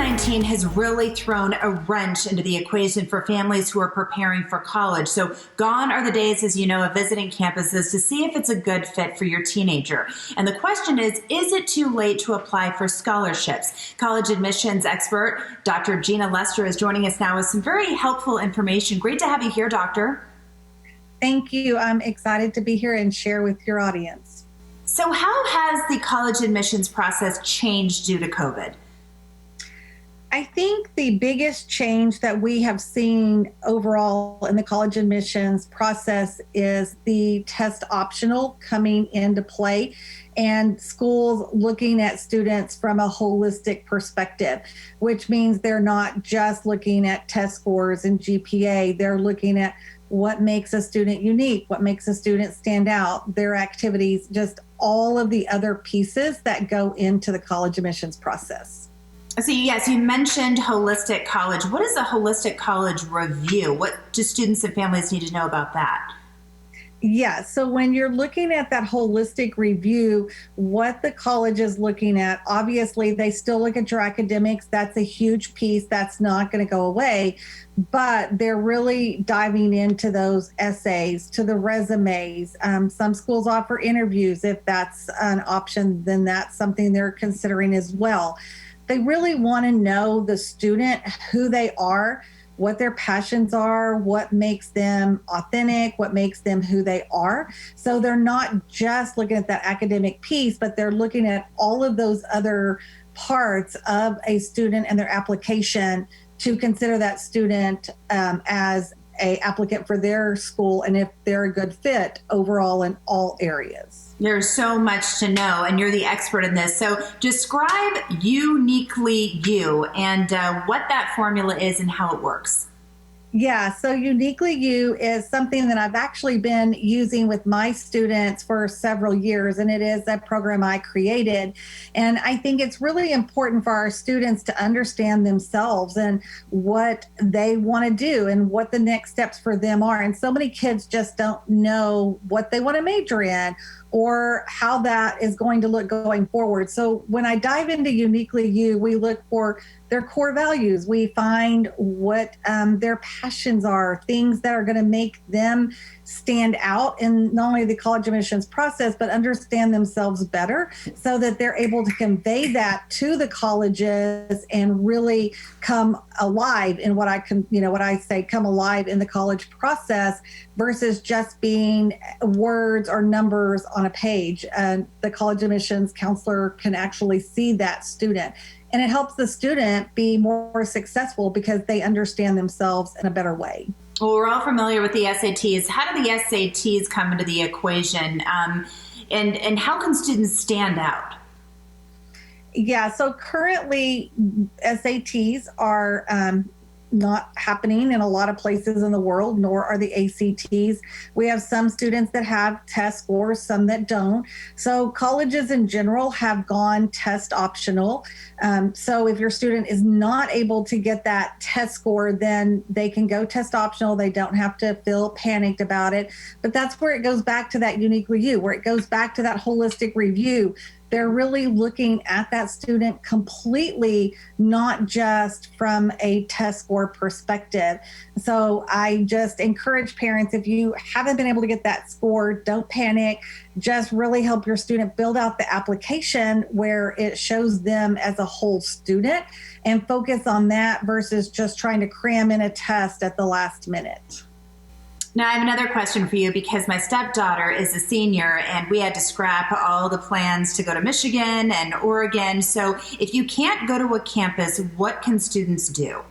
COVID-19 has really thrown a wrench into the equation for families who are preparing for college. So gone are the days, as you know, of visiting campuses to see if it's a good fit for your teenager. And the question is it too late to apply for scholarships? College admissions expert Dr. Gina Lester is joining us now with some very helpful information. Great to have you here, Doctor. Thank you. I'm excited to be here and share with your audience. So how has the college admissions process changed due to COVID? I think the biggest change that we have seen overall in the college admissions process is the test optional coming into play and schools looking at students from a holistic perspective, which means they're not just looking at test scores and GPA. They're looking at what makes a student unique, what makes a student stand out, their activities, just all of the other pieces that go into the college admissions process. So yes, you mentioned holistic college. What is a holistic college review? What do students and families need to know about that? Yeah, so when you're looking at that holistic review, what the college is looking at, obviously they still look at your academics. That's a huge piece. That's not going to go away. But they're really diving into those essays, to the resumes. Some schools offer interviews. If that's an option, then that's something they're considering as well. They really want to know the student, who they are, what their passions are, what makes them authentic, what makes them who they are. So they're not just looking at that academic piece, but they're looking at all of those other parts of a student and their application to consider that student as a applicant for their school and if they're a good fit overall in all areas. There's so much to know, and you're the expert in this. So describe Uniquely You and what that formula is and how it works. Yeah, so Uniquely You is something that I've actually been using with my students for several years, and it is a program I created. And I think it's really important for our students to understand themselves and what they want to do and what the next steps for them are. And so many kids just don't know what they want to major in or how that is going to look going forward. So when I dive into Uniquely You, we look for their core values. We find what their passions are, things that are going to make them stand out in not only the college admissions process, but understand themselves better so that they're able to convey that to the colleges and really come alive in what I say, come alive in the college process versus just being words or numbers on a page. The college admissions counselor can actually see that student. And it helps the student be more successful because they understand themselves in a better way. Well, we're all familiar with the SATs. How do the SATs come into the equation? And how can students stand out? Yeah, so currently SATs are not happening in a lot of places in the world, nor are the ACTs. We have some students that have test scores, some that don't. So colleges in general have gone test optional. So if your student is not able to get that test score, then they can go test optional. They don't have to feel panicked about it. But that's where it goes back to that Uniquely You, where it goes back to that holistic review. They're really looking at that student completely, not just from a test score perspective. So I just encourage parents, if you haven't been able to get that score, don't panic. Just really help your student build out the application where it shows them as a whole student and focus on that versus just trying to cram in a test at the last minute. Now, I have another question for you because my stepdaughter is a senior and we had to scrap all the plans to go to Michigan and Oregon. So if you can't go to a campus, what can students do?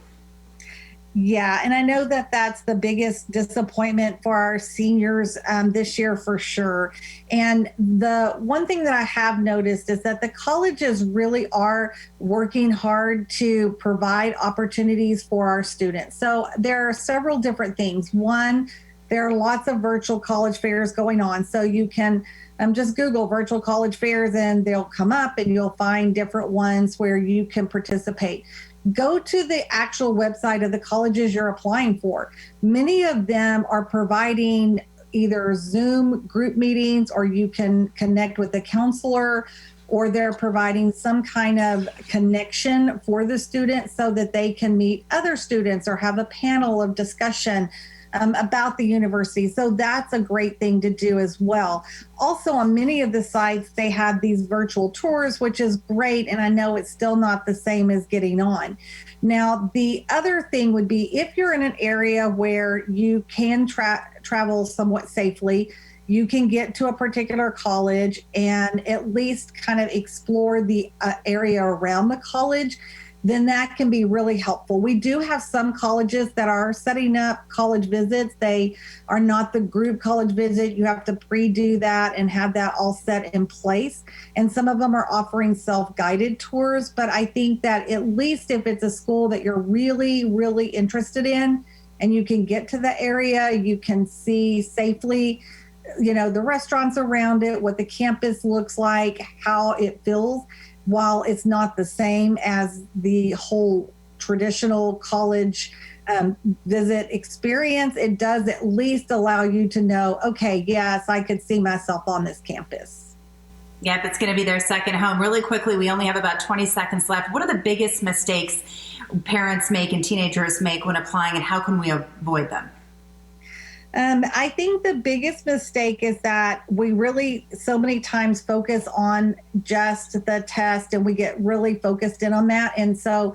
Yeah, and I know that that's the biggest disappointment for our seniors this year for sure. And the one thing that I have noticed is that the colleges really are working hard to provide opportunities for our students. So there are several different things. One, there are lots of virtual college fairs going on. So you can just Google virtual college fairs and they'll come up and you'll find different ones where you can participate. Go to the actual website of the colleges you're applying for. Many of them are providing either Zoom group meetings or you can connect with a counselor or they're providing some kind of connection for the student so that they can meet other students or have a panel of discussion about the university. So that's a great thing to do as well. Also, on many of the sites, they have these virtual tours, which is great. And I know it's still not the same as getting on. Now, the other thing would be if you're in an area where you can travel somewhat safely, you can get to a particular college and at least kind of explore the area around the college, then that can be really helpful. We do have some colleges that are setting up college visits. They are not the group college visit. You have to pre-do that and have that all set in place. And some of them are offering self-guided tours. But I think that at least if it's a school that you're really, really interested in and you can get to the area, you can see safely, you know, the restaurants around it, what the campus looks like, how it feels. While it's not the same as the whole traditional college visit experience, it does at least allow you to know, okay, yes, I could see myself on this campus. Yep, it's going to be their second home. Really quickly, we only have about 20 seconds left. What are the biggest mistakes parents make and teenagers make when applying, and how can we avoid them? I think the biggest mistake is that we really so many times focus on just the test and we get really focused in on that. And so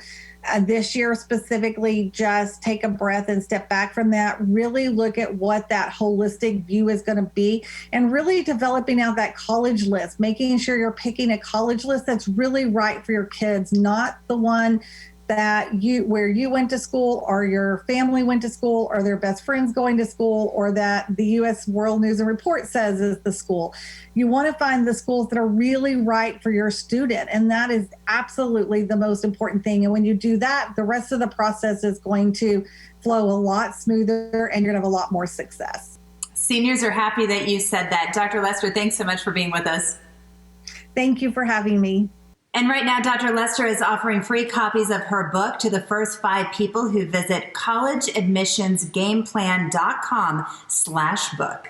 this year specifically, just take a breath and step back from that. Really look at what that holistic view is going to be and really developing out that college list, making sure you're picking a college list that's really right for your kids, not the one that where you went to school or your family went to school or their best friends going to school or that the U.S. World News and Report says is the school. You want to find the schools that are really right for your student. And that is absolutely the most important thing. And when you do that, the rest of the process is going to flow a lot smoother and you're going to have a lot more success. Seniors are happy that you said that. Dr. Lester, thanks so much for being with us. Thank you for having me. And right now, Dr. Lester is offering free copies of her book to the first 5 people who visit collegeadmissionsgameplan.com/book.